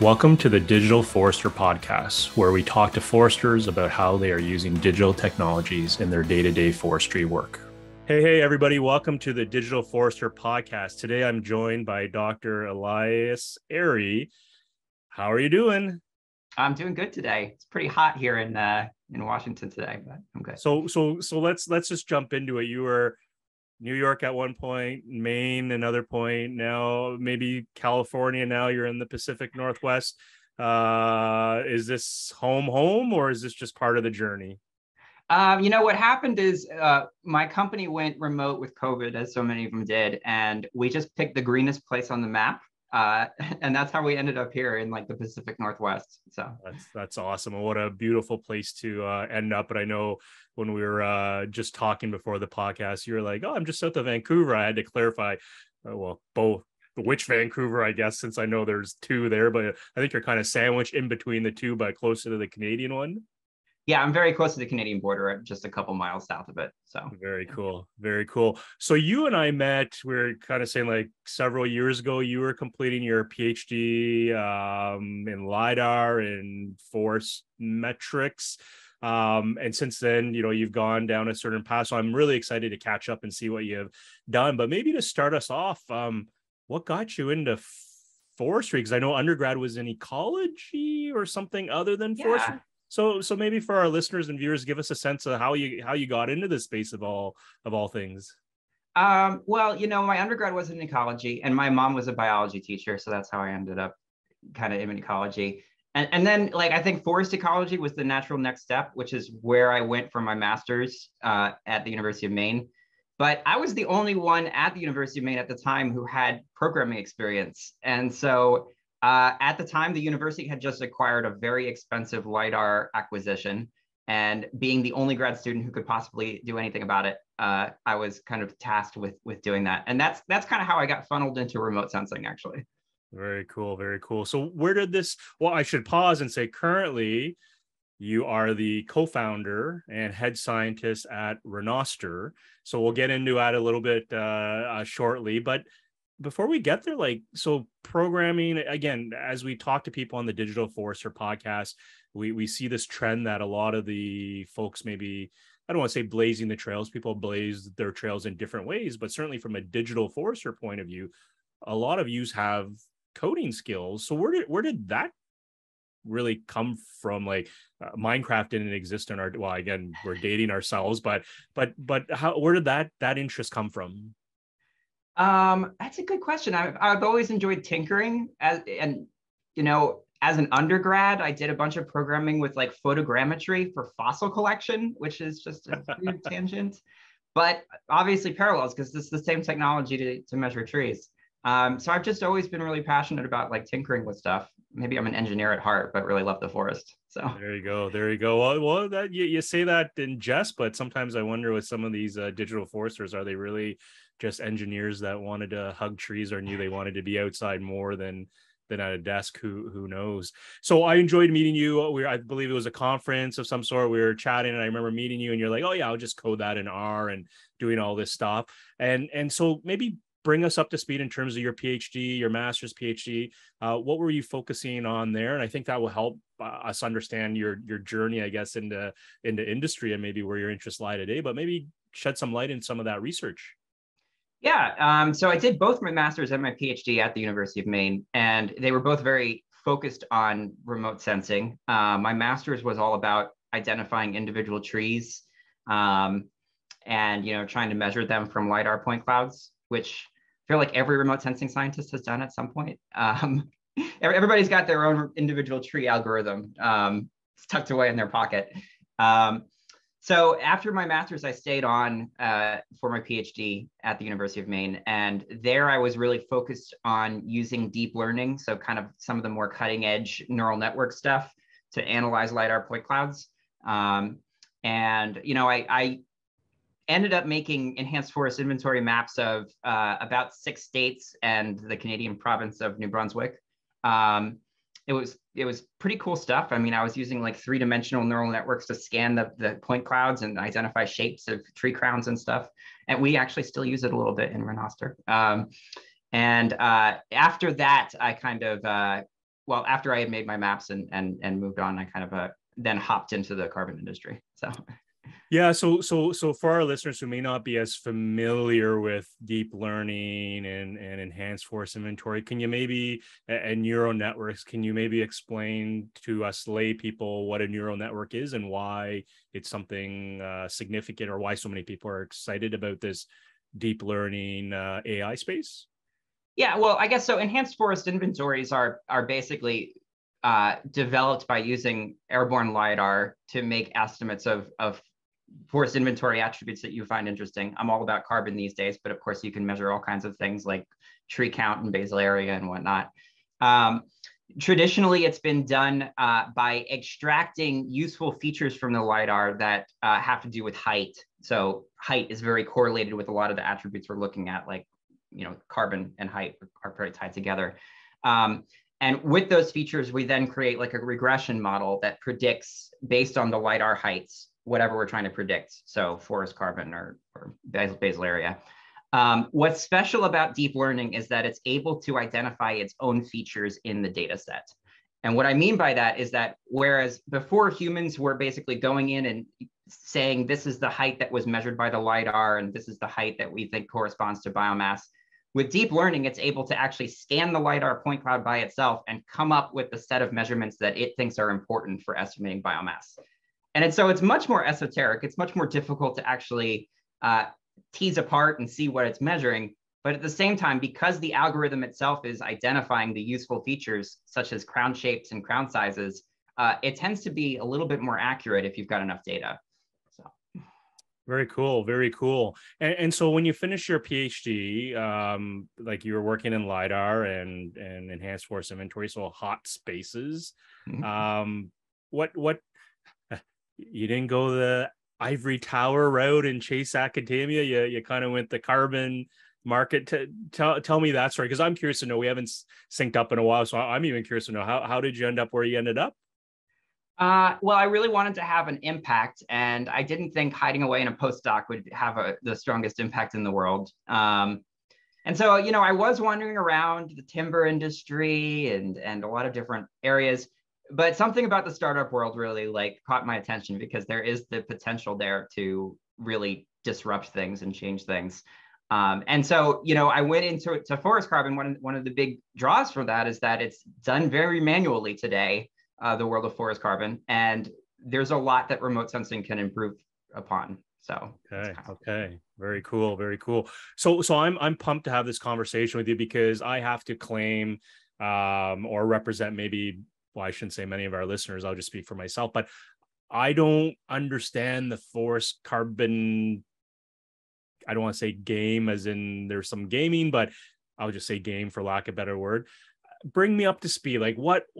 Welcome to the Digital Forester podcast, where we talk to foresters about how they are using digital technologies in their day-to-day forestry work. Hey, everybody. Welcome to the Digital Forester podcast. Today, I'm joined by Dr. Elias Ayrey. How are you doing? I'm doing good today. It's pretty hot here in Washington today, but I'm good. So let's just jump into it. You were New York at one point, Maine another point, now maybe California. Now you're in the Pacific Northwest. Is this home, or is this just part of the journey? What happened is my company went remote with COVID, as so many of them did, and we just picked the greenest place on the map. And that's how we ended up here in like the Pacific Northwest. So that's awesome. What a beautiful place to end up. But I know when we were just talking before the podcast, you were like, "Oh, I'm just south of Vancouver." I had to clarify, both which Vancouver, I guess, since I know there's two there, but I think you're kind of sandwiched in between the two, but closer to the Canadian one. Yeah, I'm very close to the Canadian border, just a couple miles south of it. So very cool. Very cool. So you and I met, we were kind of saying like several years ago. You were completing your PhD in LiDAR and forest metrics. And since then, you've gone down a certain path. So I'm really excited to catch up and see what you have done. But maybe to start us off, what got you into forestry? Because I know undergrad was in ecology or something other than forestry. So maybe for our listeners and viewers, give us a sense of how you got into this space of all things. Well, my undergrad was in ecology, and my mom was a biology teacher, so that's how I ended up kind of in ecology. And then, I think forest ecology was the natural next step, which is where I went for my master's at the University of Maine. But I was the only one at the University of Maine at the time who had programming experience, and so. At the time, the university had just acquired a very expensive LiDAR acquisition, and being the only grad student who could possibly do anything about it, I was kind of tasked with doing that. And that's kind of how I got funneled into remote sensing, actually. Very cool. Very cool. So where did this, well, I should pause and say currently you are the co-founder and head scientist at Renoster. So we'll get into that a little bit shortly, but before we get there, so programming, again, as we talk to people on the Digital Forester podcast, we see this trend that a lot of the folks, maybe, I don't want to say blazing the trails, people blaze their trails in different ways, but certainly from a digital forester point of view, a lot of yous have coding skills. So where did that really come from? Minecraft didn't exist in our, well, again, we're dating ourselves, but where did that interest come from? That's a good question. I've always enjoyed tinkering, as an undergrad, I did a bunch of programming with photogrammetry for fossil collection, which is just a weird tangent, but obviously parallels because it's the same technology to measure trees. So I've just always been really passionate about tinkering with stuff. Maybe I'm an engineer at heart, but really love the forest. So there you go. Well, that you say that in jest, but sometimes I wonder with some of these digital foresters, are they really just engineers that wanted to hug trees or knew they wanted to be outside more than at a desk? Who knows? So I enjoyed meeting you. I believe it was a conference of some sort. We were chatting and I remember meeting you and you're like, "Oh yeah, I'll just code that in R," and doing all this stuff. And so maybe bring us up to speed in terms of your PhD, your master's PhD. What were you focusing on there? And I think that will help us understand your journey, I guess, into industry and maybe where your interests lie today, but maybe shed some light in some of that research. Yeah, so I did both my master's and my PhD at the University of Maine, and they were both very focused on remote sensing. My master's was all about identifying individual trees and, trying to measure them from LiDAR point clouds, which I feel like every remote sensing scientist has done at some point. Everybody's got their own individual tree algorithm tucked away in their pocket. So after my master's, I stayed on for my PhD at the University of Maine. And there I was really focused on using deep learning. So kind of some of the more cutting edge neural network stuff to analyze LiDAR point clouds. I ended up making enhanced forest inventory maps of about 6 states and the Canadian province of New Brunswick. It was pretty cool stuff. I mean, I was using 3-dimensional neural networks to scan the point clouds and identify shapes of tree crowns and stuff. And we actually still use it a little bit in Renoster. After that, I kind of well, after I had made my maps and moved on, I kind of then hopped into the carbon industry. So. Yeah, so for our listeners who may not be as familiar with deep learning and enhanced forest inventory, can you maybe and neural networks, can you maybe explain to us lay people what a neural network is and why it's something significant, or why so many people are excited about this deep learning AI space? Yeah, well, I guess so. Enhanced forest inventories are basically developed by using airborne LiDAR to make estimates of forest inventory attributes that you find interesting. I'm all about carbon these days, but of course you can measure all kinds of things like tree count and basal area and whatnot. Traditionally, it's been done by extracting useful features from the LiDAR that have to do with height. So height is very correlated with a lot of the attributes we're looking at, like, carbon and height are very tied together. And with those features, we then create like a regression model that predicts based on the LiDAR heights, whatever we're trying to predict. So forest carbon or basal area. What's special about deep learning is that it's able to identify its own features in the data set. And what I mean by that is that whereas before humans were basically going in and saying, this is the height that was measured by the LiDAR, and this is the height that we think corresponds to biomass, with deep learning, it's able to actually scan the LiDAR point cloud by itself and come up with the set of measurements that it thinks are important for estimating biomass. And so it's much more esoteric. It's much more difficult to actually tease apart and see what it's measuring. But at the same time, because the algorithm itself is identifying the useful features, such as crown shapes and crown sizes, it tends to be a little bit more accurate if you've got enough data. So. Very cool. Very cool. And so when you finish your PhD, like you were working in LiDAR and enhanced forest inventory, so hot spaces, what you didn't go the ivory tower route and chase academia? You kind of went the carbon market. Tell me that story, because I'm curious to know. We haven't synced up in a while, so I'm even curious to know how did you end up where you ended up? Well, I really wanted to have an impact, and I didn't think hiding away in a postdoc would have the strongest impact in the world. And so, I was wandering around the timber industry and a lot of different areas, but something about the startup world really caught my attention, because there is the potential there to really disrupt things and change things. And so, I went into forest carbon. One of the big draws for that is that it's done very manually today. The world of forest carbon, and there's a lot that remote sensing can improve upon. So okay, very cool, very cool. So I'm pumped to have this conversation with you, because I have to claim or represent, maybe, well, I shouldn't say many of our listeners, I'll just speak for myself, but I don't understand the forest carbon. I don't want to say game as in there's some gaming, but I'll just say game for lack of a better word. Bring me up to speed. Like what's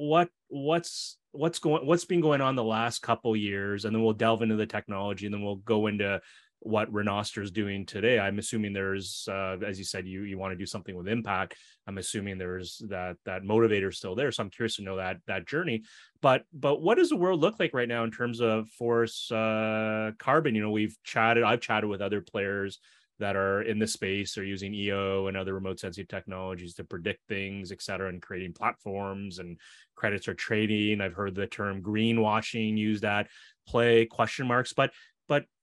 been going on the last couple years, and then we'll delve into the technology, and then we'll go into what Renoster is doing today. I'm assuming there's, as you said, you want to do something with impact. I'm assuming there's that motivator still there. So I'm curious to know that journey. But what does the world look like right now in terms of forest carbon? I've chatted with other players that are in the space, are using EO and other remote sensing technologies to predict things, et cetera, and creating platforms, and credits are trading. I've heard the term greenwashing used at play, question marks. But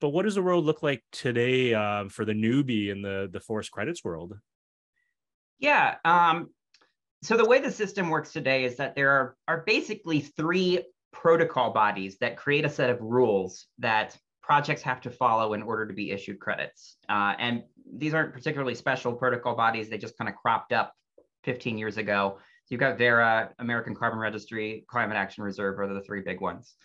what does the world look like today for the newbie in the forest credits world? Yeah. So the way the system works today is that there are basically three protocol bodies that create a set of rules that projects have to follow in order to be issued credits. And these aren't particularly special protocol bodies. They just kind of cropped up 15 years ago. So you've got Verra, American Carbon Registry, Climate Action Reserve are the three big ones.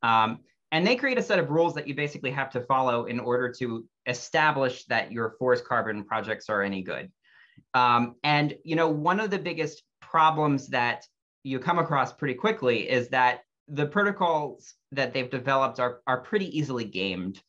And they create a set of rules that you basically have to follow in order to establish that your forest carbon projects are any good. And one of the biggest problems that you come across pretty quickly is that the protocols that they've developed are pretty easily gamed.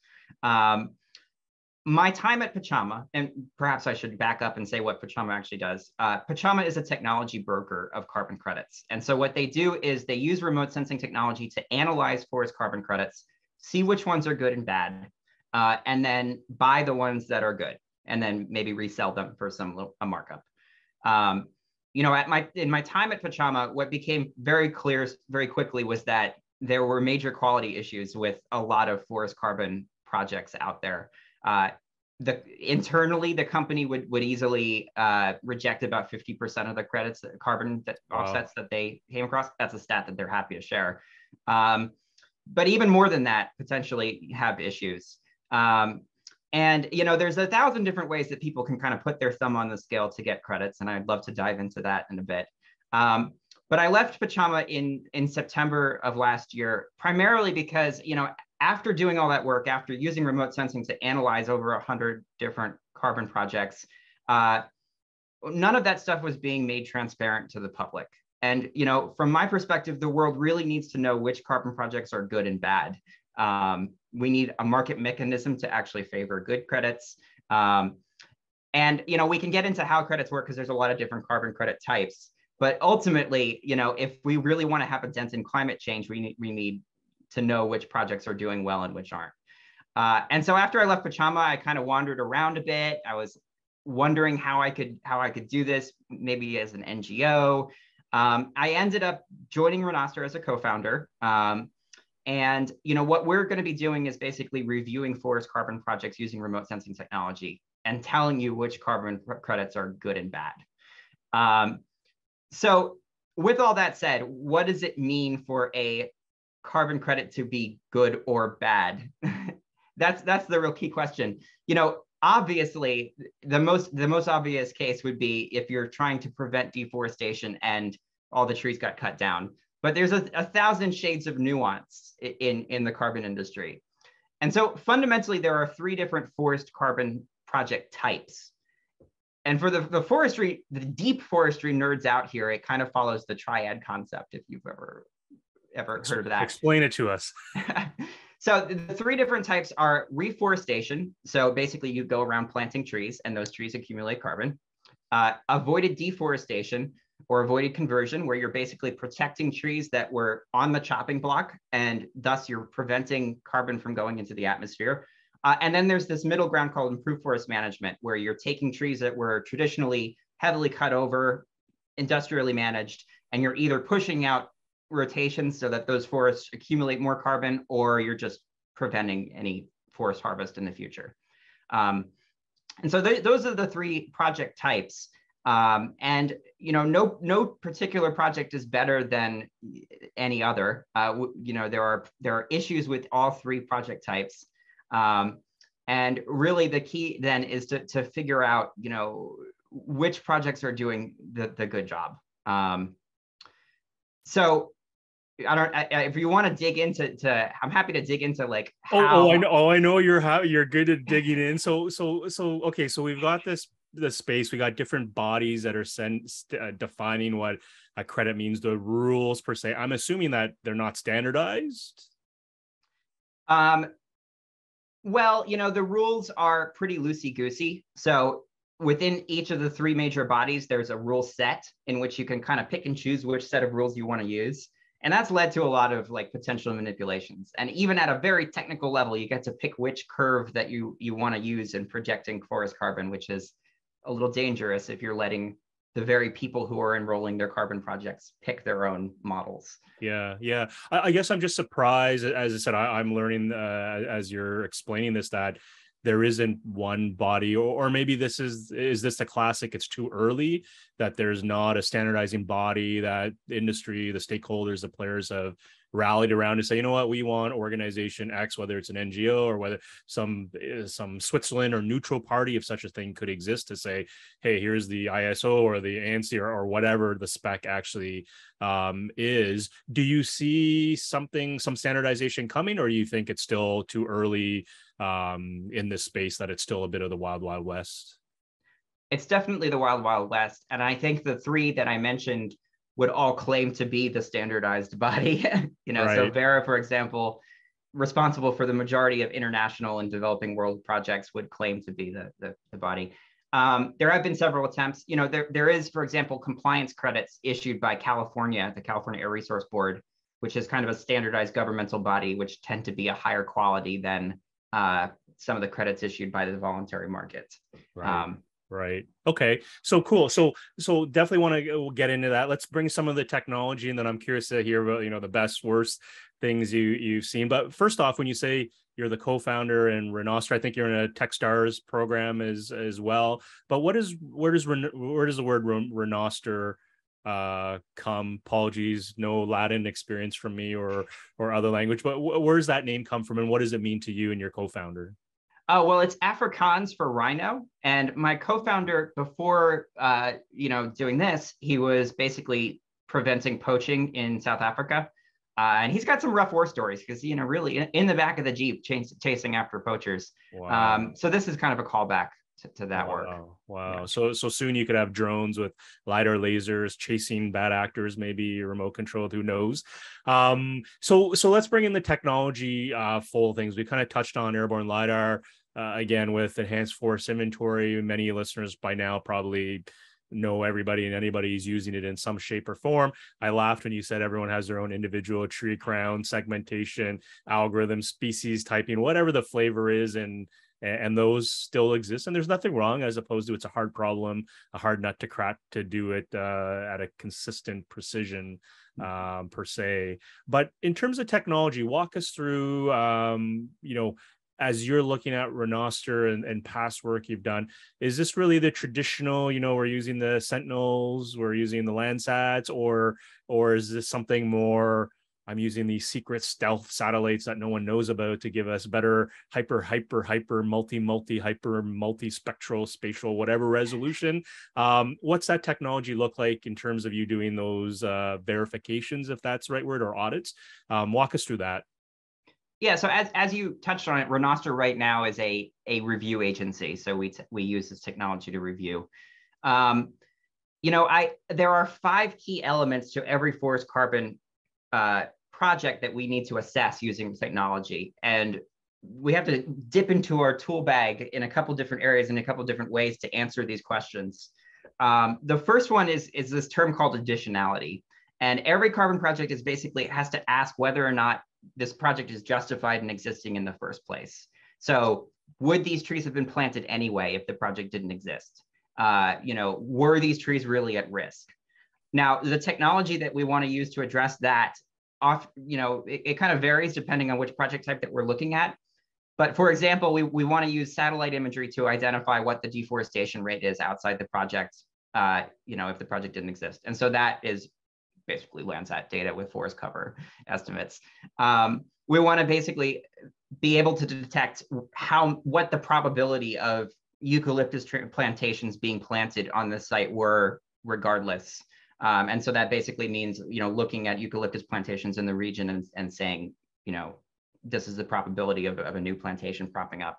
My time at Pachama, and perhaps I should back up and say what Pachama actually does. Pachama is a technology broker of carbon credits. And so what they do is they use remote sensing technology to analyze forest carbon credits, see which ones are good and bad, and then buy the ones that are good, and then maybe resell them for a markup. in my time at Pachama, what became very clear very quickly was that there were major quality issues with a lot of forest carbon projects out there. Internally, the company would easily reject about 50% of the credits, carbon offsets that they came across. That's a stat that they're happy to share. But even more than that, potentially have issues. And there's 1,000 different ways that people can kind of put their thumb on the scale to get credits, and I'd love to dive into that in a bit. But I left Pachama in September of last year, primarily because after doing all that work, after using remote sensing to analyze over 100 different carbon projects, none of that stuff was being made transparent to the public. And from my perspective, the world really needs to know which carbon projects are good and bad. We need a market mechanism to actually favor good credits. And we can get into how credits work because there's a lot of different carbon credit types. But ultimately, if we really want to have a dent in climate change, we need to know which projects are doing well and which aren't. And so after I left Pachama, I kind of wandered around a bit. I was wondering how I could do this, maybe as an NGO. I ended up joining Renoster as a co-founder. And what we're going to be doing is basically reviewing forest carbon projects using remote sensing technology and telling you which carbon credits are good and bad. So with all that said, what does it mean for a carbon credit to be good or bad? That's the real key question. Obviously, the most obvious case would be if you're trying to prevent deforestation and all the trees got cut down. But there's 1,000 shades of nuance in the carbon industry. And so fundamentally, there are 3 different forest carbon project types. And for the deep forestry nerds out here, it kind of follows the triad concept, if you've ever heard of that. Explain it to us. So the 3 different types are reforestation. So basically you go around planting trees and those trees accumulate carbon. Avoided deforestation or avoided conversion, where you're basically protecting trees that were on the chopping block, and thus you're preventing carbon from going into the atmosphere. And then there's this middle ground called improved forest management, where you're taking trees that were traditionally heavily cut over, industrially managed, and you're either pushing out rotations so that those forests accumulate more carbon, or you're just preventing any forest harvest in the future. And so those are the 3 project types. And no particular project is better than any other. There are issues with all 3 project types. And really the key then is to figure out, which projects are doing the good job. So if you want to dig into, I'm happy to dig into like how. I know you're good at digging in. So okay, so we've got the space, we got different bodies that are defining what a credit means, the rules per se. I'm assuming that they're not standardized. Well, the rules are pretty loosey-goosey. So within each of the 3 major bodies, there's a rule set in which you can kind of pick and choose which set of rules you want to use. And that's led to a lot of like potential manipulations. And even at a very technical level, you get to pick which curve that you want to use in projecting forest carbon, which is a little dangerous if you're letting the very people who are enrolling their carbon projects pick their own models. Yeah. I guess I'm just surprised, as I said, I'm learning as you're explaining this, that there isn't one body, or maybe is this the classic, it's too early, that there's not a standardizing body that the industry, the stakeholders, the players have rallied around to say, you know what, we want organization X, whether it's an NGO or whether some Switzerland or neutral party, if such a thing could exist, to say, hey, here's the ISO or the ANSI or whatever the spec actually is. Do you see some standardization coming, or do you think it's still too early in this space, that it's still a bit of the wild west? It's definitely the wild west. And I think the 3 that I mentioned would all claim to be the standardized body. Right. So Vera, for example, responsible for the majority of international and developing world projects, would claim to be the body. There have been several attempts. There is, for example, compliance credits issued by California, the California Air Resource Board, which is kind of a standardized governmental body, which tend to be a higher quality than some of the credits issued by the voluntary market. Right. Right. Okay. So cool. So definitely want to get into that. Let's bring some of the technology, and then I'm curious to hear about, the best, worst things you've seen. But first off, when you say you're the co-founder in Renoster, I think you're in a TechStars program as well. But where does the word Renoster come? Apologies, no Latin experience from me or other language, but where does that name come from, and what does it mean to you and your co-founder? Oh, well, it's Afrikaans for rhino. And my co-founder, before doing this, he was basically preventing poaching in South Africa. And he's got some rough war stories because, really in the back of the Jeep chasing after poachers. Wow. So this is kind of a callback to that work. Wow. Yeah. So soon you could have drones with LiDAR lasers chasing bad actors, maybe remote controlled, who knows? So let's bring in the technology full things. We kind of touched on airborne LiDAR again with enhanced force inventory. Many listeners by now probably know everybody and anybody's using it in some shape or form. I laughed when you said everyone has their own individual tree crown segmentation, algorithm, species typing, whatever the flavor is, and those still exist, and there's nothing wrong, as opposed to it's a hard problem, a hard nut to crack to do it at a consistent precision per se. But in terms of technology, walk us through as you're looking at Renoster and past work you've done, is this really the traditional, we're using the Sentinels, we're using the Landsats, or is this something more, I'm using these secret stealth satellites that no one knows about to give us better hyper multi-spectral spatial whatever resolution? What's that technology look like in terms of you doing those verifications, if that's the right word, or audits? Walk us through that. Yeah, so as you touched on it, Renoster right now is a review agency. So we use this technology to review. There are 5 key elements to every forest carbon project that we need to assess using technology, and we have to dip into our tool bag in a couple different areas in a couple different ways to answer these questions. The first one is this term called additionality, and every carbon project is basically has to ask whether or not this project is justified in existing in the first place. So would these trees have been planted anyway if the project didn't exist? Were these trees really at risk? Now, the technology that we want to use to address that, it kind of varies depending on which project type that we're looking at. But for example, we want to use satellite imagery to identify what the deforestation rate is outside the project, if the project didn't exist. And so that is basically Landsat data with forest cover estimates. We want to basically be able to detect what the probability of eucalyptus plantations being planted on the site were regardless. And so that basically means, looking at eucalyptus plantations in the region and saying, this is the probability of a new plantation propping up.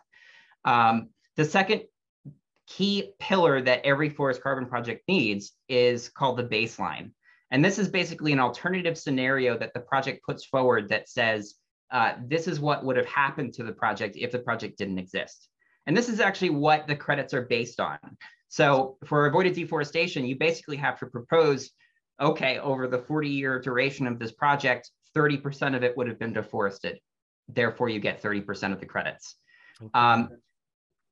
The second key pillar that every forest carbon project needs is called the baseline. And this is basically an alternative scenario that the project puts forward that says, this is what would have happened to the project if the project didn't exist. And this is actually what the credits are based on. So for avoided deforestation, you basically have to propose, okay, over the 40-year duration of this project, 30% of it would have been deforested. Therefore, you get 30% of the credits. Okay.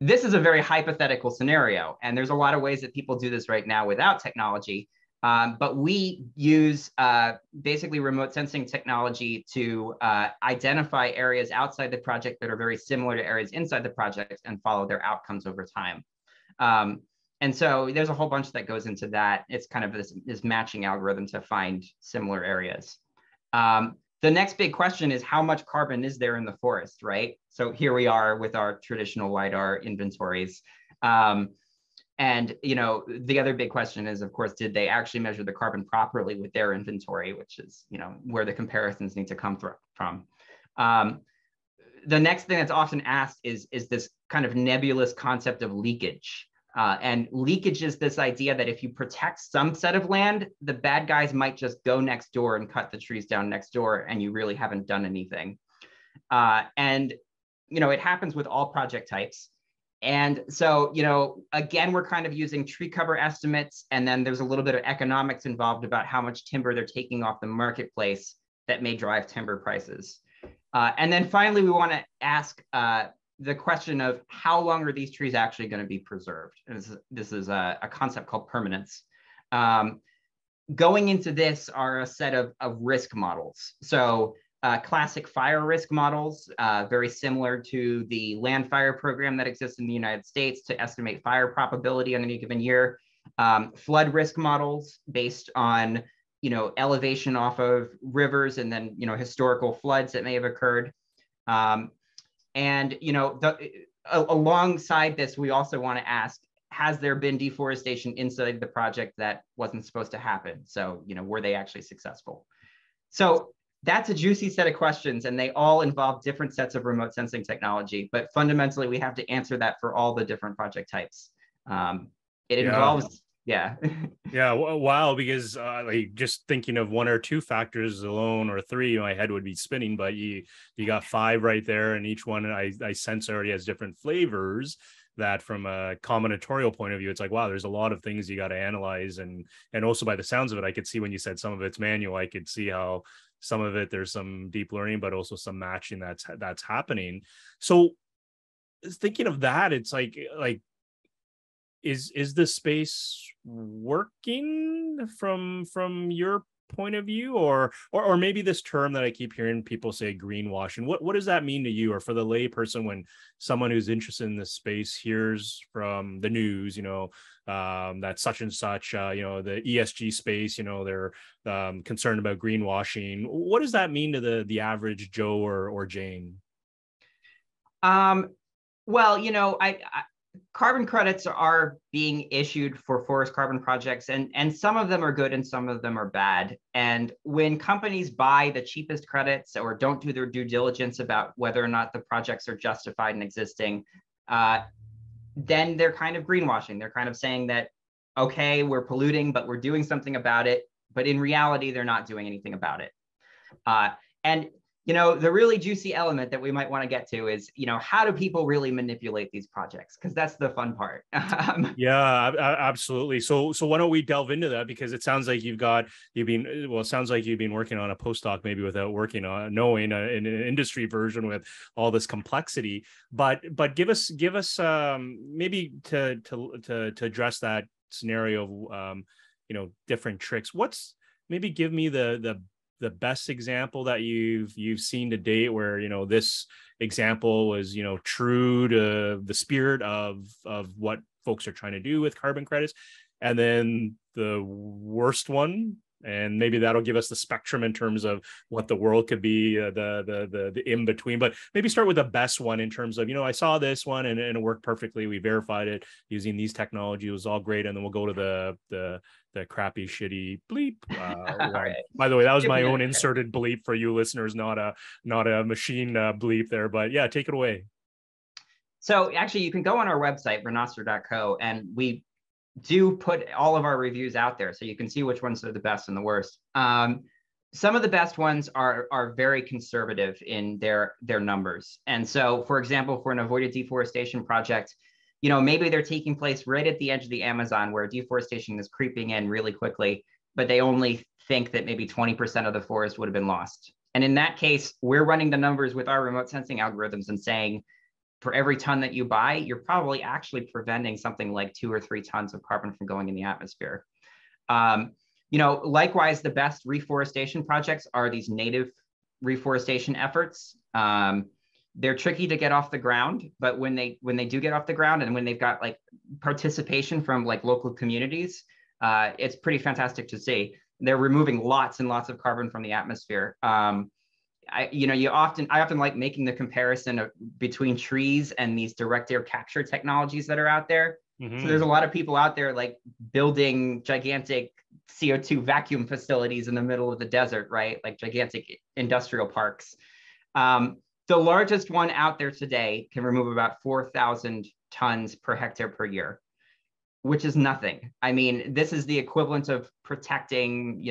This is a very hypothetical scenario, and there's a lot of ways that people do this right now without technology. But we use basically remote sensing technology to identify areas outside the project that are very similar to areas inside the project and follow their outcomes over time. And so there's a whole bunch that goes into that. It's kind of this matching algorithm to find similar areas. The next big question is, how much carbon is there in the forest, right? So here we are with our traditional LiDAR inventories. And the other big question is, of course, did they actually measure the carbon properly with their inventory, which is where the comparisons need to come from. The next thing that's often asked is this kind of nebulous concept of leakage. And leakage is this idea that if you protect some set of land, the bad guys might just go next door and cut the trees down next door, and you really haven't done anything. And it happens with all project types. And so, again, we're kind of using tree cover estimates, and then there's a little bit of economics involved about how much timber they're taking off the marketplace that may drive timber prices. And then finally, we want to ask, the question of how long are these trees actually going to be preserved? And this is a concept called permanence. Going into this are a set of risk models. So classic fire risk models, very similar to the land fire program that exists in the United States to estimate fire probability on any given year. Flood risk models based on, elevation off of rivers and then, historical floods that may have occurred. Alongside this, we also want to ask, has there been deforestation inside the project that wasn't supposed to happen? So, were they actually successful? So that's a juicy set of questions, and they all involve different sets of remote sensing technology. But fundamentally, we have to answer that for all the different project types. It involves, yeah. Yeah, wow, because like just thinking of one or two factors alone, or three, my head would be spinning, but you got five right there, and each one I sense already has different flavors. That from a combinatorial point of view, it's like, wow, there's a lot of things you got to analyze. And also by the sounds of it, I could see when you said some of it's manual, I could see how some of it, there's some deep learning, but also some matching that's happening. So thinking of that, it's like, is the space working from your point of view, or maybe this term that I keep hearing people say, greenwashing? What does that mean to you, or for the lay person, when someone who's interested in this space hears from the news, that such and such, the ESG space, they're concerned about greenwashing? What does that mean to the average Joe or Jane? Well, carbon credits are being issued for forest carbon projects, and some of them are good and some of them are bad. And when companies buy the cheapest credits or don't do their due diligence about whether or not the projects are justified and existing, then they're kind of greenwashing. They're kind of saying that, okay, we're polluting, but we're doing something about it. But in reality, they're not doing anything about it. And the really juicy element that we might want to get to is, how do people really manipulate these projects? Because that's the fun part. Yeah, absolutely. So why don't we delve into that? Because it sounds like you've been working on a postdoc, maybe without knowing an industry version with all this complexity. But give us maybe to address that scenario of different tricks. Maybe give me the best example that you've seen to date, where this example was true to the spirit of what folks are trying to do with carbon credits, and then the worst one, and maybe that'll give us the spectrum in terms of what the world could be, the in between. But maybe start with the best one in terms of, I saw this one and it worked perfectly, we verified it using these technology, it was all great, and then we'll go to the crappy shitty bleep. Right. By the way, that was my own inserted bleep for you listeners, not a machine bleep there. But yeah, take it away. So actually, you can go on our website, renoster.co, and we do put all of our reviews out there, so you can see which ones are the best and the worst. Some of the best ones are very conservative in their numbers. And so, for example, for an avoided deforestation project, maybe they're taking place right at the edge of the Amazon, where deforestation is creeping in really quickly, but they only think that maybe 20% of the forest would have been lost. And in that case, we're running the numbers with our remote sensing algorithms and saying, for every ton that you buy, you're probably actually preventing something like 2 or 3 tons of carbon from going in the atmosphere. Likewise, the best reforestation projects are these native reforestation efforts. They're tricky to get off the ground, but when they do get off the ground, and when they've got like participation from like local communities, it's pretty fantastic to see. They're removing lots and lots of carbon from the atmosphere. I often like making the comparison between trees and these direct air capture technologies that are out there. Mm-hmm. So there's a lot of people out there like building gigantic CO2 vacuum facilities in the middle of the desert, right? Like gigantic industrial parks. The largest one out there today can remove about 4,000 tons per hectare per year, which is nothing. I mean, this is the equivalent of protecting,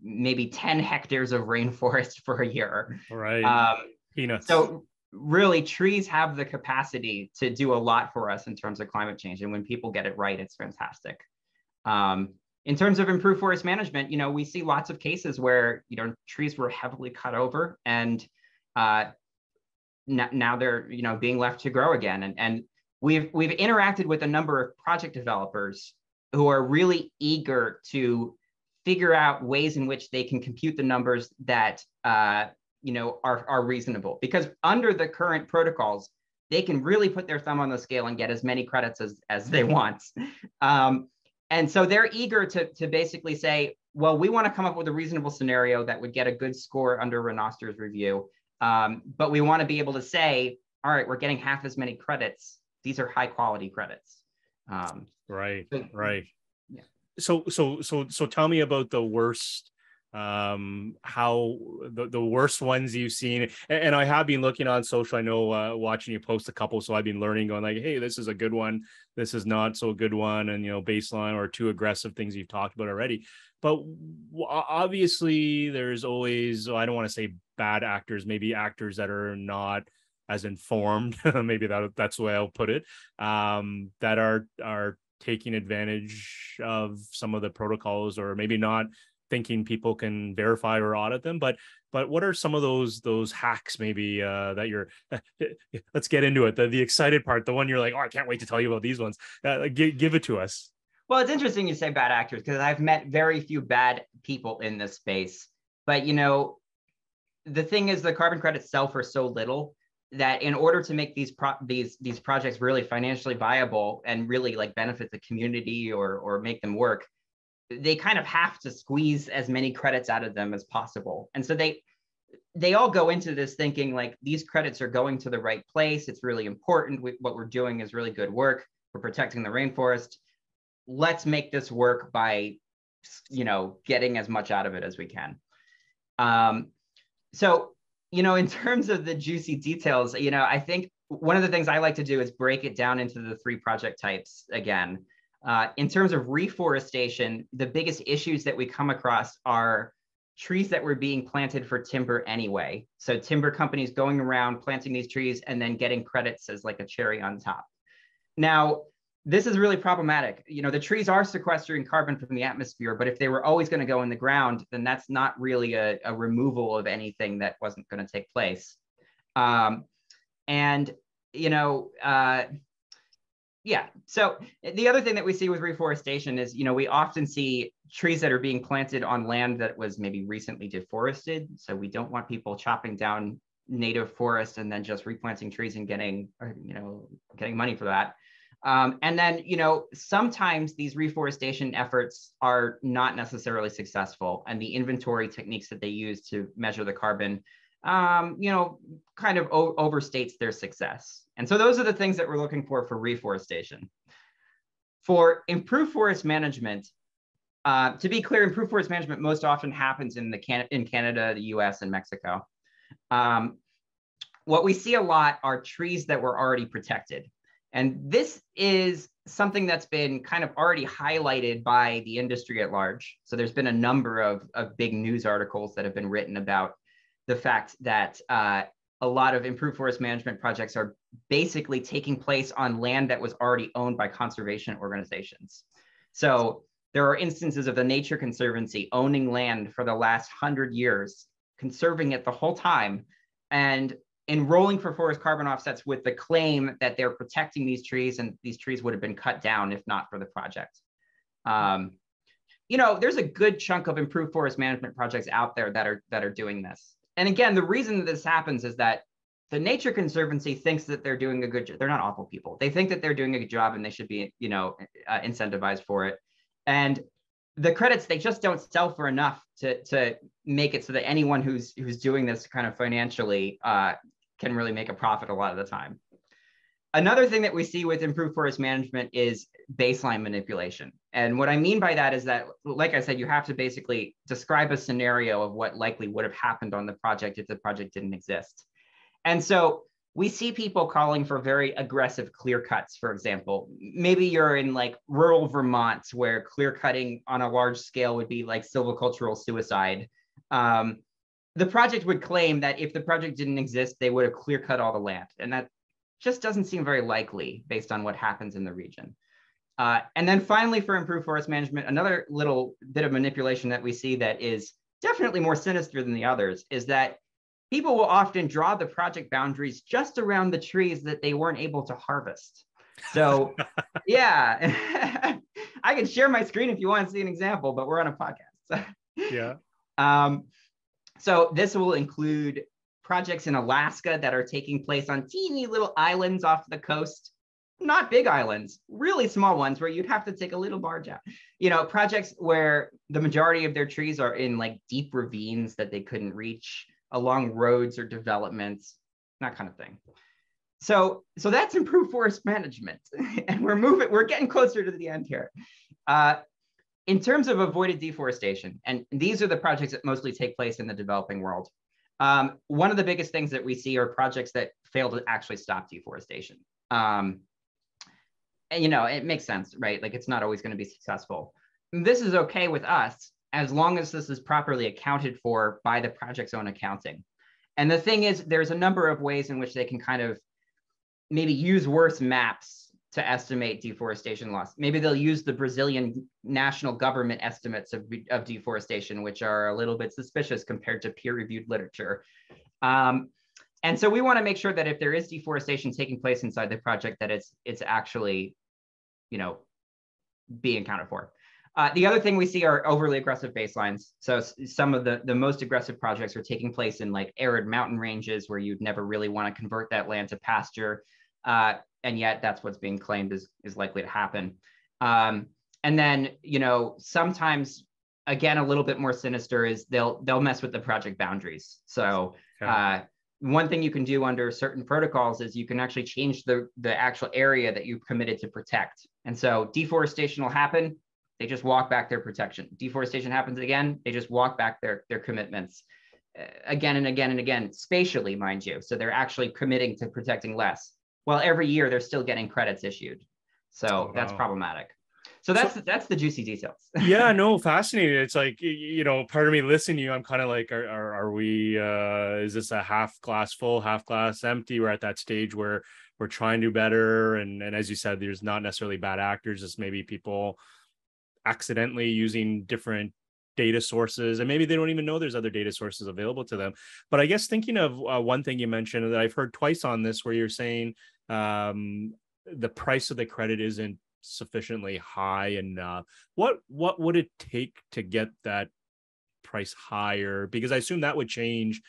maybe 10 hectares of rainforest for a year. Right. Peanuts. So really, trees have the capacity to do a lot for us in terms of climate change. And when people get it right, it's fantastic. In terms of improved forest management, we see lots of cases where, trees were heavily cut over, and now they're being left to grow again. And we've interacted with a number of project developers who are really eager to figure out ways in which they can compute the numbers that are reasonable, because under the current protocols, they can really put their thumb on the scale and get as many credits as they want. And so they're eager to basically say, well, we want to come up with a reasonable scenario that would get a good score under Renoster's review. But we want to be able to say, all right, we're getting half as many credits. These are high quality credits. Right. Yeah. So tell me about the worst, how the worst ones you've seen. And I have been looking on social, I know, watching you post a couple, so I've been learning, going like, hey, this is a good one, this is not so good one, and baseline or too aggressive things you've talked about already. But obviously there's always, I don't want to say bad actors, maybe actors that are not as informed, maybe that's the way I'll put it, that are taking advantage of some of the protocols, or maybe not thinking people can verify or audit them. But what are some of those hacks maybe that you're let's get into it, the excited part, the one you're like, oh, I can't wait to tell you about these ones. Give it to us. Well, it's interesting you say bad actors, because I've met very few bad people in this space. But the thing is, the carbon credits sell for so little that in order to make these projects really financially viable and really like benefit the community or make them work, they kind of have to squeeze as many credits out of them as possible. And so they all go into this thinking like, these credits are going to the right place. It's really important. What we're doing is really good work. We're protecting the rainforest. Let's make this work by, getting as much out of it as we can. So, in terms of the juicy details, I think one of the things I like to do is break it down into the 3 project types again. In terms of reforestation, the biggest issues that we come across are trees that were being planted for timber anyway. So timber companies going around planting these trees and then getting credits as like a cherry on top. Now, this is really problematic. The trees are sequestering carbon from the atmosphere, but if they were always going to go in the ground, then that's not really a removal of anything that wasn't going to take place. Yeah. So the other thing that we see with reforestation is, we often see trees that are being planted on land that was maybe recently deforested. So we don't want people chopping down native forest and then just replanting trees and getting money for that. And then, sometimes these reforestation efforts are not necessarily successful, and the inventory techniques that they use to measure the carbon, kind of overstates their success. And so those are the things that we're looking for reforestation. For improved forest management, to be clear, improved forest management most often happens in Canada, the US, and Mexico. What we see a lot are trees that were already protected. And this is something that's been kind of already highlighted by the industry at large. So there's been a number of big news articles that have been written about the fact that a lot of improved forest management projects are basically taking place on land that was already owned by conservation organizations. So there are instances of the Nature Conservancy owning land for the last 100 years, conserving it the whole time, and enrolling for forest carbon offsets with the claim that they're protecting these trees, and these trees would have been cut down if not for the project. There's a good chunk of improved forest management projects out there that are doing this. And again, the reason that this happens is that the Nature Conservancy thinks that they're doing a good job. They're not awful people. They think that they're doing a good job and they should be, incentivized for it. And the credits, they just don't sell for enough to make it so that anyone who's doing this kind of financially can really make a profit a lot of the time. Another thing that we see with improved forest management is baseline manipulation. And what I mean by that is that, like I said, you have to basically describe a scenario of what likely would have happened on the project if the project didn't exist. And so we see people calling for very aggressive clear cuts, for example. Maybe you're in like rural Vermont where clear cutting on a large scale would be like silvicultural suicide. The project would claim that if the project didn't exist, they would have clear cut all the land. And that just doesn't seem very likely based on what happens in the region. And then finally, for improved forest management, another little bit of manipulation that we see that is definitely more sinister than the others is that people will often draw the project boundaries just around the trees that they weren't able to harvest. So yeah, I can share my screen if you want to see an example, but we're on a podcast. Yeah. So this will include projects in Alaska that are taking place on teeny little islands off the coast, not big islands, really small ones where you'd have to take a little barge out. Projects where the majority of their trees are in like deep ravines that they couldn't reach, along roads or developments, that kind of thing. So that's improved forest management, and we're getting closer to the end here. In terms of avoided deforestation, and these are the projects that mostly take place in the developing world. One of the biggest things that we see are projects that fail to actually stop deforestation. And it makes sense, right? Like, it's not always going to be successful. This is okay with us as long as this is properly accounted for by the project's own accounting. And the thing is, there's a number of ways in which they can kind of maybe use worse maps to estimate deforestation loss. Maybe they'll use the Brazilian national government estimates of deforestation, which are a little bit suspicious compared to peer-reviewed literature. And so we want to make sure that if there is deforestation taking place inside the project, that it's actually, being accounted for. The other thing we see are overly aggressive baselines. So some of the most aggressive projects are taking place in like arid mountain ranges where you'd never really want to convert that land to pasture. And yet that's what's being claimed is likely to happen. And then, sometimes, again, a little bit more sinister is they'll mess with the project boundaries. So one thing you can do under certain protocols is you can actually change the actual area that you've committed to protect. And so deforestation will happen. They just walk back their protection. Deforestation happens again. They just walk back their commitments again and again and again, spatially, mind you. So they're actually committing to protecting less. Well, every year they're still getting credits issued. So that's problematic. So that's the juicy details. Yeah, no, fascinating. It's like, part of me listening to you, I'm kind of like, are we, is this a half glass full, half glass empty? We're at that stage where we're trying to do better. And as you said, there's not necessarily bad actors. It's maybe people accidentally using different data sources, and maybe they don't even know there's other data sources available to them. But I guess thinking of one thing you mentioned that I've heard twice on this, where you're saying the price of the credit isn't sufficiently high enough. What would it take to get that price higher? Because I assume that would change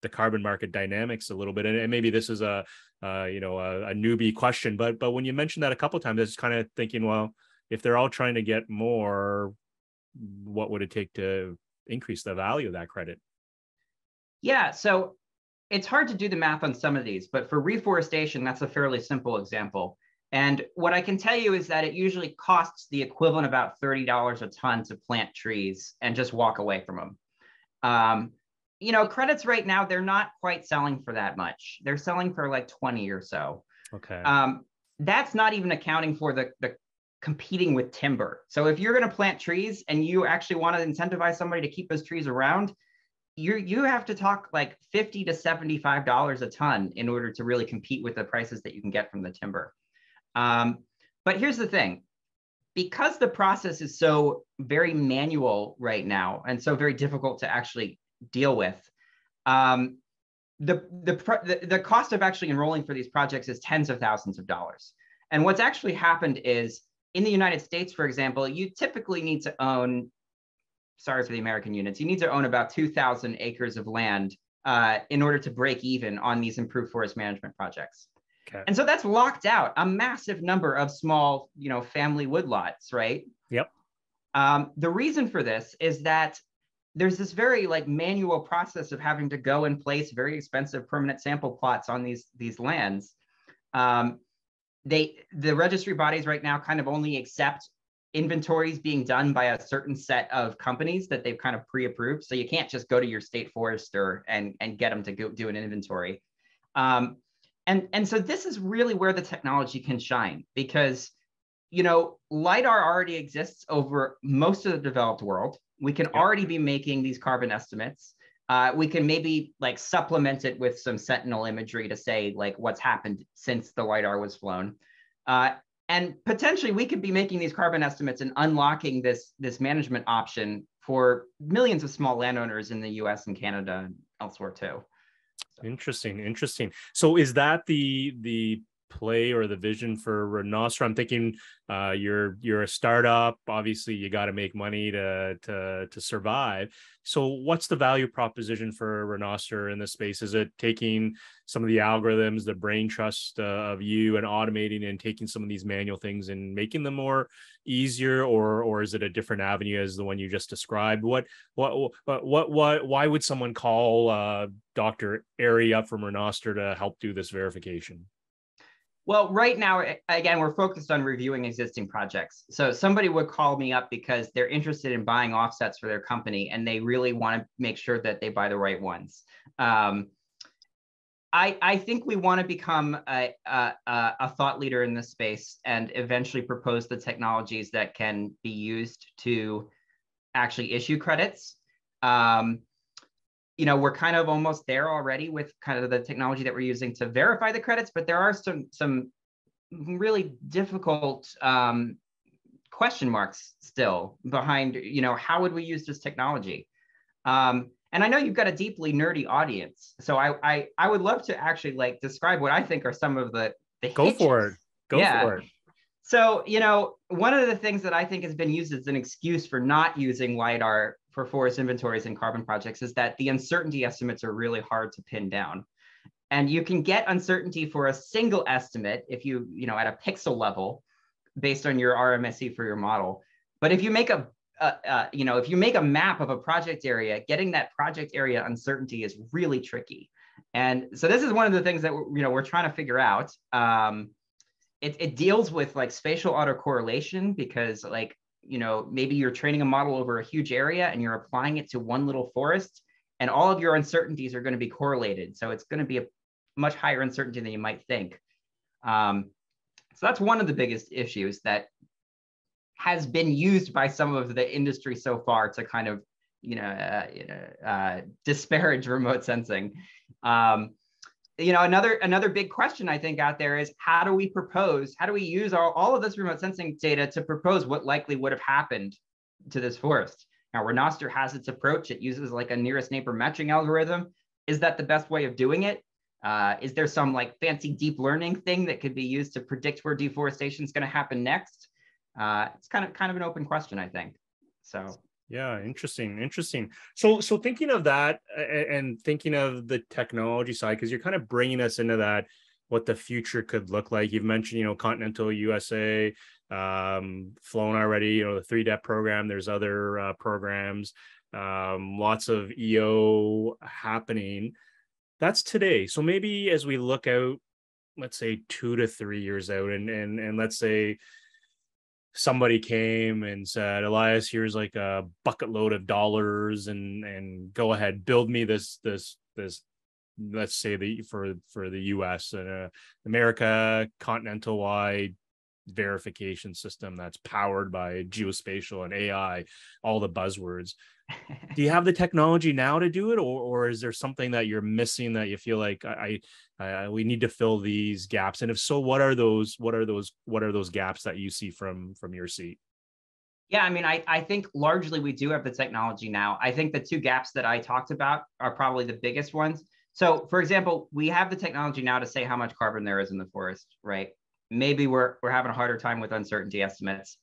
the carbon market dynamics a little bit. And maybe this is a newbie question, but when you mentioned that a couple of times, I was kind of thinking, well, if they're all trying to get more, what would it take to increase the value of that credit? Yeah, so it's hard to do the math on some of these, but for reforestation, that's a fairly simple example. And what I can tell you is that it usually costs the equivalent of about $30 a ton to plant trees and just walk away from them. Credits right now, they're not quite selling for that much. They're selling for like 20 or so. Okay. That's not even accounting for the competing with timber. So if you're going to plant trees and you actually want to incentivize somebody to keep those trees around, you have to talk like $50 to $75 a ton in order to really compete with the prices that you can get from the timber. But here's the thing, because the process is so very manual right now and so very difficult to actually deal with, the cost of actually enrolling for these projects is tens of thousands of dollars. And what's actually happened is, in the United States, for example, you typically need to own, sorry for the American units, you need to own about 2,000 acres of land in order to break even on these improved forest management projects. Okay. And so that's locked out a massive number of small, family woodlots, right? Yep. The reason for this is that there's this very manual process of having to go and place very expensive permanent sample plots on these lands. The registry bodies right now kind of only accept inventories being done by a certain set of companies that they've kind of pre-approved. So you can't just go to your state forester and get them to go do an inventory. And so this is really where the technology can shine, because, LiDAR already exists over most of the developed world. We can already be making these carbon estimates. We can maybe supplement it with some sentinel imagery to say what's happened since the LiDAR was flown. And potentially we could be making these carbon estimates and unlocking this management option for millions of small landowners in the US and Canada and elsewhere too. Interesting. So is that the play or the vision for Renoster? I'm thinking you're a startup. Obviously, you got to make money to survive. So what's the value proposition for Renoster in this space? Is it taking some of the algorithms, the brain trust of you, and automating and taking some of these manual things and making them more easier, or is it a different avenue as the one you just described? Why would someone call Dr. Ayrey up from Renoster to help do this verification? Well, right now, again, we're focused on reviewing existing projects. So somebody would call me up because they're interested in buying offsets for their company, and they really want to make sure that they buy the right ones. I think we want to become a thought leader in this space and eventually propose the technologies that can be used to actually issue credits. We're kind of almost there already with kind of the technology that we're using to verify the credits, but there are some really difficult question marks still behind, how would we use this technology? And I know you've got a deeply nerdy audience, so I would love to actually describe what I think are some of the Go hitches. for it. Go for it. So, one of the things that I think has been used as an excuse for not using LiDAR for forest inventories and carbon projects is that the uncertainty estimates are really hard to pin down. And you can get uncertainty for a single estimate if you at a pixel level based on your RMSE for your model. But if you make if you make a map of a project area, getting that project area uncertainty is really tricky. And so this is one of the things that we're trying to figure out. It deals with spatial autocorrelation because maybe you're training a model over a huge area and you're applying it to one little forest, and all of your uncertainties are going to be correlated. So it's going to be a much higher uncertainty than you might think. So that's one of the biggest issues that has been used by some of the industry so far to kind of disparage remote sensing. Another big question I think out there is how do we use all of this remote sensing data to propose what likely would have happened to this forest? Now, Renoster has its approach. It uses a nearest neighbor matching algorithm. Is that the best way of doing it? Is there some fancy deep learning thing that could be used to predict where deforestation is going to happen next? It's kind of an open question, I think. So. Yeah, interesting. So thinking of that and thinking of the technology side, because you're kind of bringing us into that, what the future could look like. You've mentioned, continental USA, flown already, the 3DEP program. There's other programs, lots of EO happening. That's today. So maybe as we look out, let's say 2 to 3 years out, and let's say somebody came and said, Elias, here's a bucket load of dollars and go ahead, build me this, let's say for the US and America continental wide verification system that's powered by geospatial and AI, all the buzzwords. Do you have the technology now to do it, or is there something that you're missing that you feel like we need to fill these gaps? And if so, what are those gaps that you see from your seat? Yeah, I think largely we do have the technology now. I think the two gaps that I talked about are probably the biggest ones. So, for example, we have the technology now to say how much carbon there is in the forest, right? Maybe we're having a harder time with uncertainty estimates.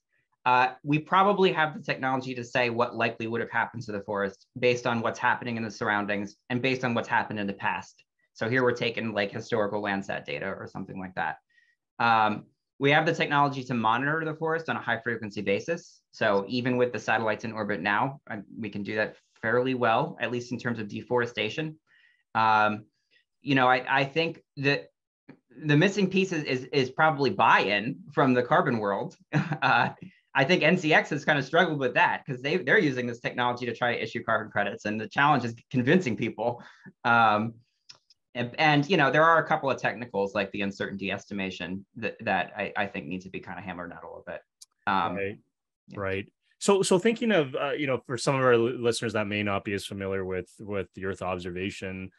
We probably have the technology to say what likely would have happened to the forest based on what's happening in the surroundings and based on what's happened in the past. So here we're taking historical Landsat data or something like that. We have the technology to monitor the forest on a high frequency basis. So even with the satellites in orbit now, we can do that fairly well, at least in terms of deforestation. I think that the missing piece is probably buy-in from the carbon world. I think NCX has kind of struggled with that because they're using this technology to try to issue carbon credits, and the challenge is convincing people. And there are a couple of technicals like the uncertainty estimation that I think need to be kind of hammered out a little bit. Right. So thinking of for some of our listeners that may not be as familiar with the Earth observation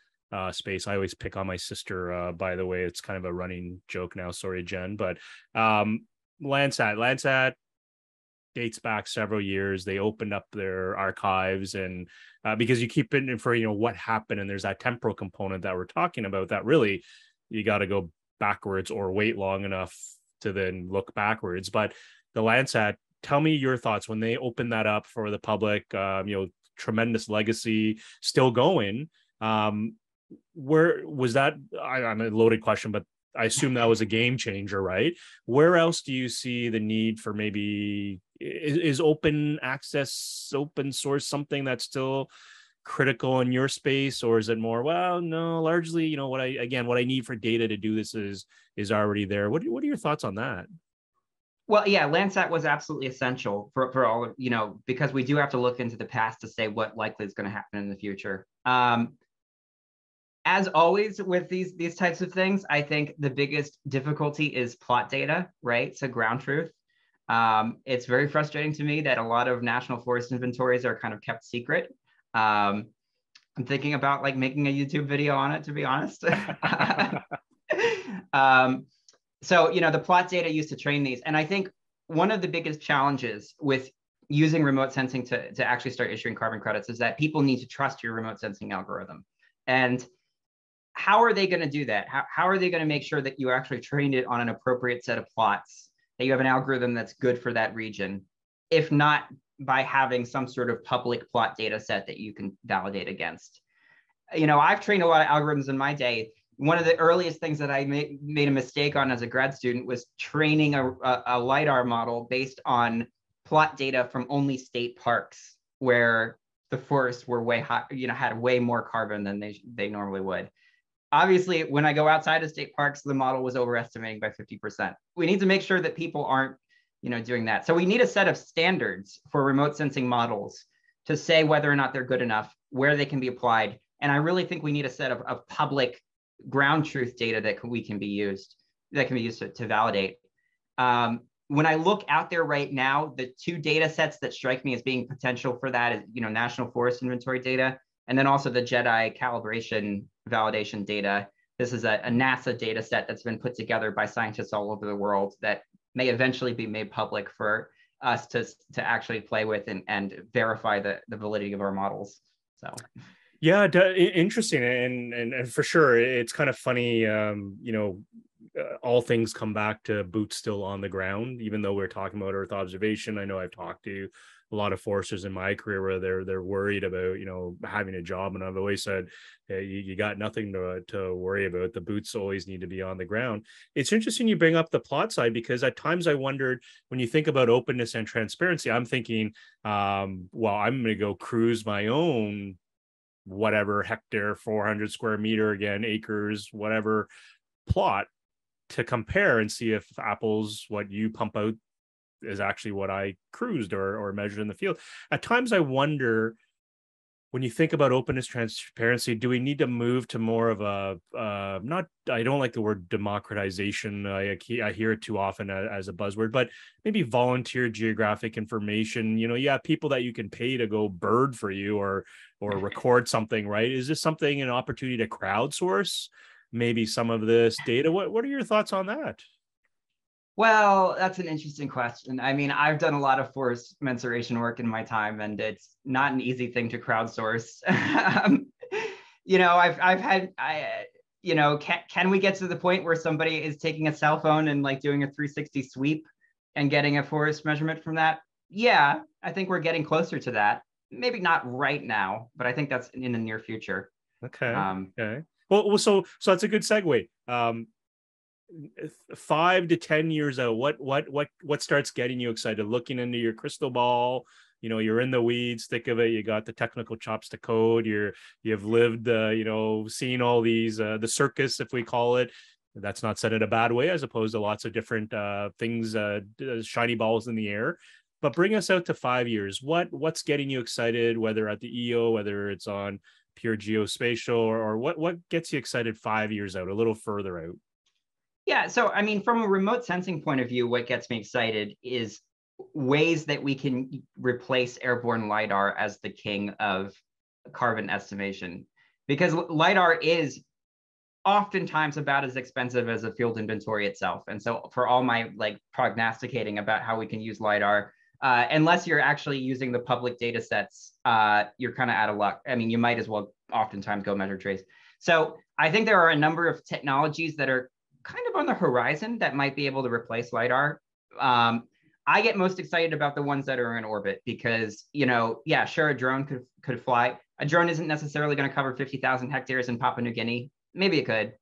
space, I always pick on my sister. By the way, it's kind of a running joke now. Sorry, Jen, but Landsat dates back several years. They opened up their archives, and because you keep it in for, what happened, and there's that temporal component that we're talking about that really you got to go backwards or wait long enough to then look backwards. But the Landsat, tell me your thoughts when they open that up for the public. Tremendous legacy still going. Where was that? I'm a loaded question, but I assume that was a game changer, right? Where else do you see the need for maybe is open access, open source something that's still critical in your space, or is it more, well, no, largely, what I need for data to do this is already there. What are your thoughts on that? Well, yeah, Landsat was absolutely essential for all of, because we do have to look into the past to say what likely is going to happen in the future. As always with these types of things, I think the biggest difficulty is plot data, right? So ground truth. It's very frustrating to me that a lot of national forest inventories are kind of kept secret. I'm thinking about like making a YouTube video on it, to be honest. So, the plot data used to train these. And I think one of the biggest challenges with using remote sensing to actually start issuing carbon credits is that people need to trust your remote sensing algorithm. And how are they going to do that? How are they going to make sure that you actually trained it on an appropriate set of plots, that you have an algorithm that's good for that region, if not by having some sort of public plot data set that you can validate against? I've trained a lot of algorithms in my day. One of the earliest things that I made a mistake on as a grad student was training a LiDAR model based on plot data from only state parks where the forests were way high, had way more carbon than they normally would. Obviously, when I go outside of state parks, the model was overestimating by 50%. We need to make sure that people aren't, doing that. So we need a set of standards for remote sensing models to say whether or not they're good enough, where they can be applied. And I really think we need a set of public ground truth data that can be used to validate. When I look out there right now, the two data sets that strike me as being potential for that is, National Forest Inventory data, and then also the JEDI calibration validation data. This is a NASA data set that's been put together by scientists all over the world that may eventually be made public for us to actually play with and verify the validity of our models. So. Yeah, interesting, and for sure, it's kind of funny. All things come back to boots still on the ground, even though we're talking about Earth observation. I know I've talked to a lot of foresters in my career where they're worried about having a job, and I've always said, hey, you got nothing to worry about. The boots always need to be on the ground. It's interesting you bring up the plot side, because at times I wondered, when you think about openness and transparency, I'm thinking, well, I'm going to go cruise my own whatever hectare, 400 square meter, again, acres, whatever plot, to compare and see if apples, what you pump out, is actually what I cruised or measured in the field. At times I wonder, when you think about openness, transparency, do we need to move to more of a I don't like the word democratization. I hear it too often as a buzzword, but maybe volunteer geographic information. You have people that you can pay to go bird for you or record something, right? Is this something, an opportunity to crowdsource maybe some of this data? What are your thoughts on that? Well, that's an interesting question. I mean, I've done a lot of forest mensuration work in my time, and it's not an easy thing to crowdsource. Can we get to the point where somebody is taking a cell phone and like doing a 360 sweep and getting a forest measurement from that? Yeah, I think we're getting closer to that. Maybe not right now, but I think that's in the near future. Okay. Okay. Well, so that's a good segue. 5 to 10 years out, what starts getting you excited? Looking into your crystal ball, you're in the weeds, thick of it. You got the technical chops to code. You've lived, seeing all these, the circus, if we call it. That's not said in a bad way, as opposed to lots of different things, shiny balls in the air. But bring us out to 5 years. What's getting you excited, whether at the EO, whether it's on pure geospatial, or what gets you excited 5 years out, a little further out? Yeah, so I mean, from a remote sensing point of view, what gets me excited is ways that we can replace airborne LiDAR as the king of carbon estimation. Because LiDAR is oftentimes about as expensive as a field inventory itself. And so for all my like prognosticating about how we can use LiDAR, Unless you're actually using the public data sets, you're kind of out of luck. I mean, you might as well oftentimes go measure trace. So I think there are a number of technologies that are kind of on the horizon that might be able to replace LiDAR. I get most excited about the ones that are in orbit because, yeah, sure, a drone could fly. A drone isn't necessarily going to cover 50,000 hectares in Papua New Guinea. Maybe it could.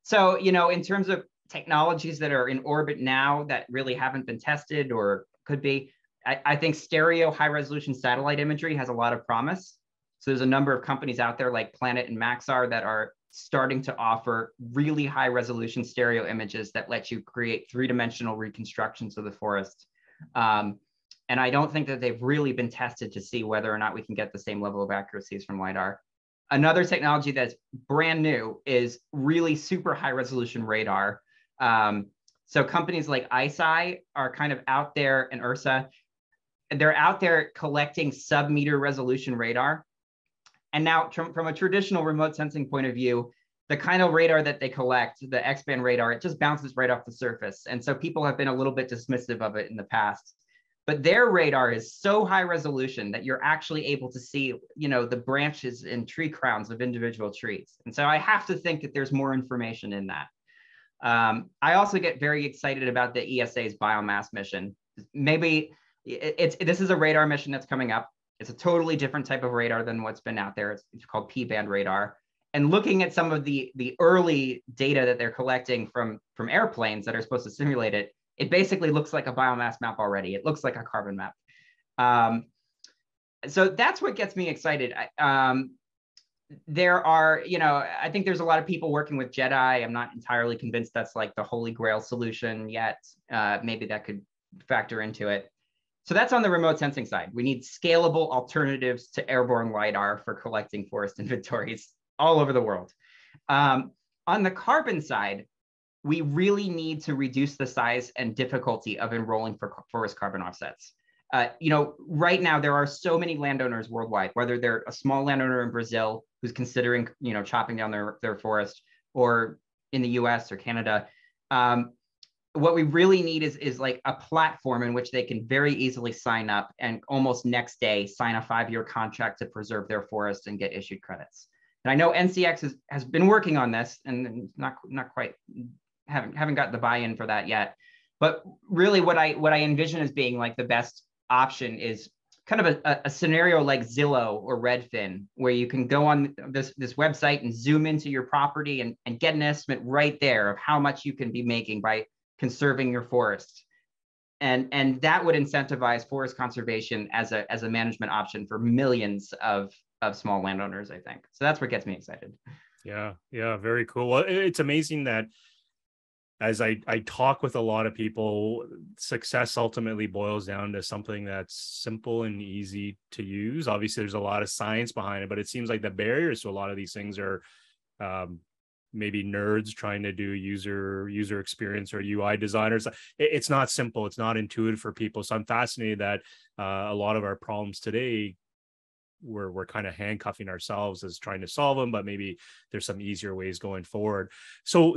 So, in terms of technologies that are in orbit now that really haven't been tested or could be, I think stereo high resolution satellite imagery has a lot of promise. So there's a number of companies out there like Planet and Maxar that are starting to offer really high resolution stereo images that let you create three-dimensional reconstructions of the forest. And I don't think that they've really been tested to see whether or not we can get the same level of accuracies from LiDAR. Another technology that's brand new is really super high resolution radar. So companies like ICEYE are kind of out there, and URSA, they're out there collecting sub-meter resolution radar. And now from a traditional remote sensing point of view, the kind of radar that they collect, the X-band radar, it just bounces right off the surface. And so people have been a little bit dismissive of it in the past. But their radar is so high resolution that you're actually able to see, the branches and tree crowns of individual trees. And so I have to think that there's more information in that. I also get very excited about the ESA's biomass mission. Maybe this is a radar mission that's coming up. It's a totally different type of radar than what's been out there. It's called P-band radar. And looking at some of the early data that they're collecting from airplanes that are supposed to simulate it, it basically looks like a biomass map already. It looks like a carbon map. So that's what gets me excited. There are, I think there's a lot of people working with JEDI. I'm not entirely convinced that's like the holy grail solution yet. Maybe that could factor into it. So that's on the remote sensing side. We need scalable alternatives to airborne LiDAR for collecting forest inventories all over the world. On the carbon side, we really need to reduce the size and difficulty of enrolling for forest carbon offsets. Right now there are so many landowners worldwide, whether they're a small landowner in Brazil who's considering, chopping down their forest, or in the US or Canada. What we really need is like a platform in which they can very easily sign up and almost next day sign a 5-year contract to preserve their forest and get issued credits. And I know NCX has been working on this and not quite, haven't got the buy-in for that yet. But really what I envision as being like the best option is kind of a scenario like Zillow or Redfin, where you can go on this website and zoom into your property and get an estimate right there of how much you can be making by conserving your forest. And that would incentivize forest conservation as a management option for millions of small landowners, I think. So that's what gets me excited. Yeah, very cool. Well, it's amazing that as I talk with a lot of people, success ultimately boils down to something that's simple and easy to use. Obviously, there's a lot of science behind it, but it seems like the barriers to a lot of these things are maybe nerds trying to do user experience or UI designers. It's not simple. It's not intuitive for people. So I'm fascinated that a lot of our problems today, we're kind of handcuffing ourselves as trying to solve them, but maybe there's some easier ways going forward. So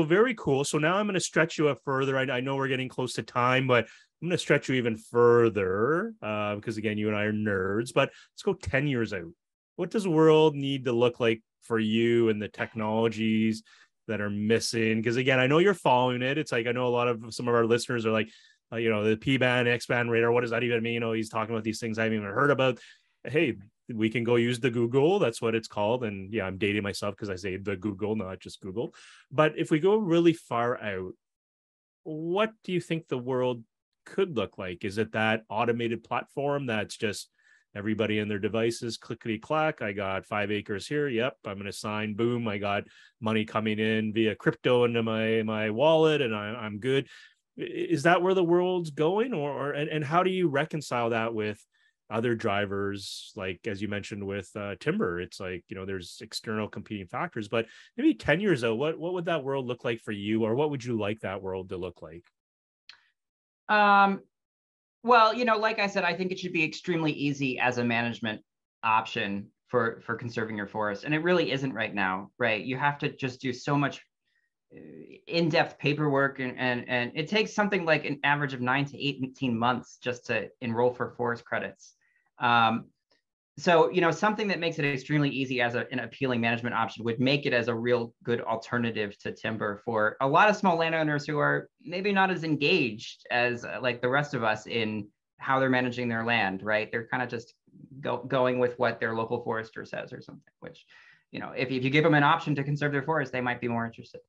very cool. So now I'm going to stretch you up further. I know we're getting close to time, but I'm going to stretch you even further because again, you and I are nerds, but let's go 10 years out. What does the world need to look like for you and the technologies that are missing? Because again, I know you're following it. It's like, I know a lot of some of our listeners are like, the P-band, X-band radar, what does that even mean? He's talking about these things I haven't even heard about. Hey, we can go use the Google. That's what it's called. And yeah, I'm dating myself because I say the Google, not just Google. But if we go really far out, what do you think the world could look like? Is it that automated platform that's just everybody in their devices, clickety clack? I got 5 acres here. Yep, I'm going to sign. Boom, I got money coming in via crypto into my wallet, and I'm good. Is that where the world's going, and how do you reconcile that with other drivers, like as you mentioned with timber? It's like, there's external competing factors, but maybe 10 years out, what would that world look like for you, or what would you like that world to look like? Well, like I said, I think it should be extremely easy as a management option for conserving your forest, and it really isn't right now, right? You have to just do so much in-depth paperwork, and it takes something like an average of 9 to 18 months just to enroll for forest credits. So, something that makes it extremely easy as an appealing management option would make it as a real good alternative to timber for a lot of small landowners who are maybe not as engaged as like the rest of us in how they're managing their land, right? They're kind of just going with what their local forester says or something, which, if you give them an option to conserve their forest, they might be more interested.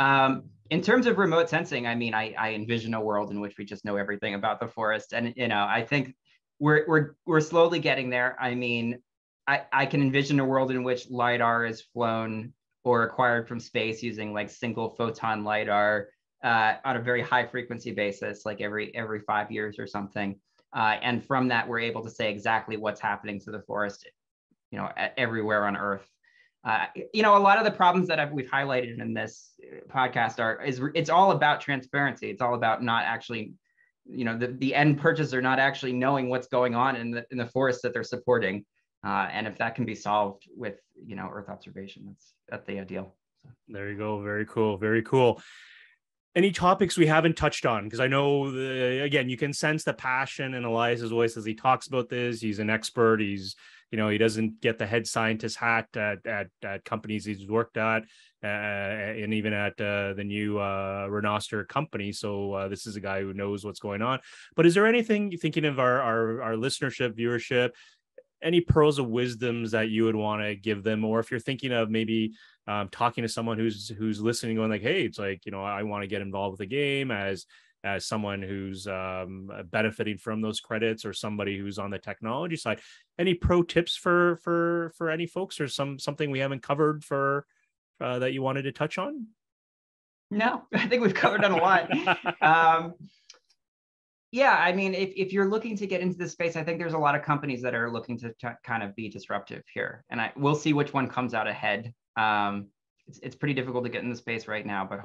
In terms of remote sensing, I mean, I envision a world in which we just know everything about the forest. And, I think we're slowly getting there. I mean, I can envision a world in which LiDAR is flown or acquired from space using like single photon LiDAR on a very high frequency basis, like every 5 years or something. And from that, we're able to say exactly what's happening to the forest, everywhere on Earth. A lot of the problems that we've highlighted in this podcast it's all about transparency. It's all about not actually, the end purchaser not actually knowing what's going on in the forest that they're supporting. And if that can be solved with, Earth observation, that's the ideal. So. There you go. Very cool. Very cool. Any topics we haven't touched on? Because I know, again, you can sense the passion in Elias's voice as he talks about this. He's an expert. He's, he doesn't get the head scientist hat at companies he's worked at, and even at the new Renoster company. So this is a guy who knows what's going on. But is there anything, thinking of our listenership, viewership, any pearls of wisdoms that you would want to give them? Or if you're thinking of maybe talking to someone who's listening, going like, hey, it's like, I want to get involved with the game as someone who's benefiting from those credits, or somebody who's on the technology side, any pro tips for any folks, or something we haven't covered for that you wanted to touch on? No, I think we've covered on a lot. Yeah, I mean, if you're looking to get into this space, I think there's a lot of companies that are looking to kind of be disruptive here, and we'll see which one comes out ahead. It's pretty difficult to get in the space right now, but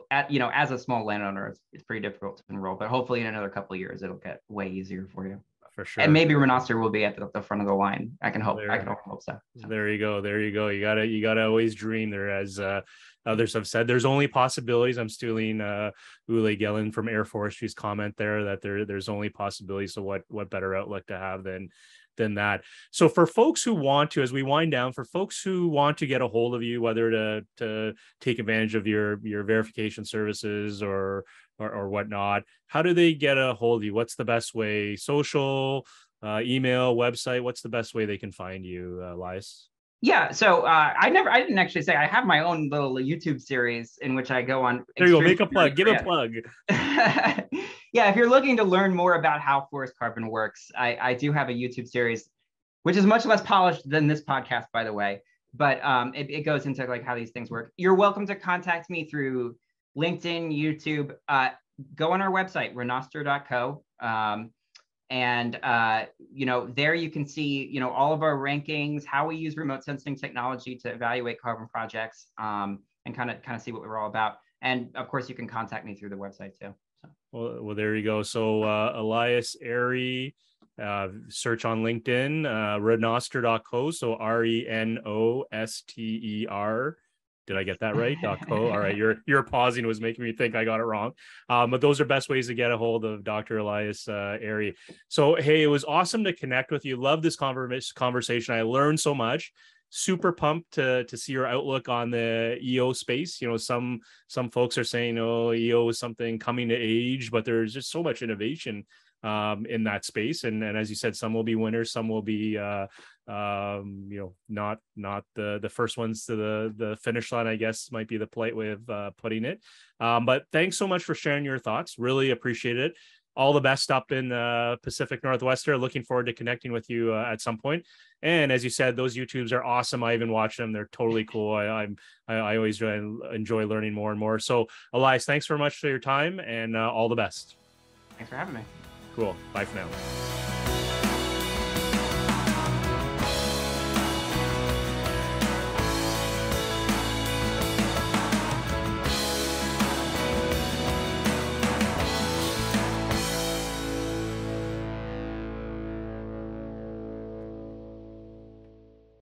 as a small landowner, it's pretty difficult to enroll. But hopefully, in another couple of years, it'll get way easier for you. For sure. And maybe Renoster will be at the front of the line. I can hope so. There you go. You gotta always dream. There, as others have said, there's only possibilities. I'm stealing Ule Gellin from Air Forestry's comment there, that there's only possibilities. So what better outlook to have than that. So for folks who want to, as we wind down, for folks who want to get a hold of you, whether to take advantage of your verification services or whatnot, how do they get a hold of you? What's the best way? Social, email, website? What's the best way they can find you, Elias? Yeah, so I didn't actually say I have my own little YouTube series in which I go on. There you go. Make a plug. Give a plug. Yeah, if you're looking to learn more about how forest carbon works, I do have a YouTube series, which is much less polished than this podcast, by the way. But it goes into like how these things work. You're welcome to contact me through LinkedIn, YouTube. Go on our website, renoster.co. And, there you can see, all of our rankings, how we use remote sensing technology to evaluate carbon projects, and kind of see what we're all about. And of course, you can contact me through the website too. So. Well, there you go. So Elias Ayrey, search on LinkedIn, renoster.co. So RENOSTER. Did I get that right? .co. All right. Your pausing was making me think I got it wrong. But those are best ways to get a hold of Dr. Elias Ayrey. So, hey, it was awesome to connect with you. Love this conversation. I learned so much. Super pumped to see your outlook on the EO space. Some folks are saying, EO is something coming to age, but there's just so much innovation in that space. And as you said, some will be winners, some will be not the first ones to the finish line, I guess might be the polite way of putting it. But thanks so much for sharing your thoughts. Really appreciate it. All the best up in Pacific Northwest. Looking forward to connecting with you at some point. And as you said, those YouTubes are awesome. I even watch them. They're totally cool. I always enjoy learning more and more. So Elias, thanks very much for your time, and all the best. Thanks for having me. Cool. Bye for now.